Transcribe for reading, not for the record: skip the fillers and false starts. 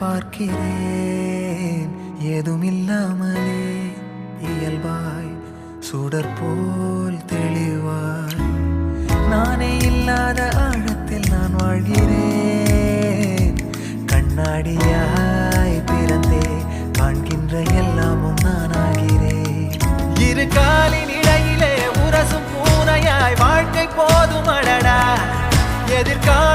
பார்க்கிறேன் ஏதுமில்லாமலே இயல்பாய் சுடர் போல் தெளிவாய் நானே இல்லாத ஆழத்தில் நான் வாழ்கிறேன் கண்ணாடியாய் பிறந்தே காண்கின்ற எல்லாமும் நான் ஆகிறேன் இரு காலின் இடையிலே உரசும் பூனையாய் வாழ்க்கை போதும் அடடா எதிர்கால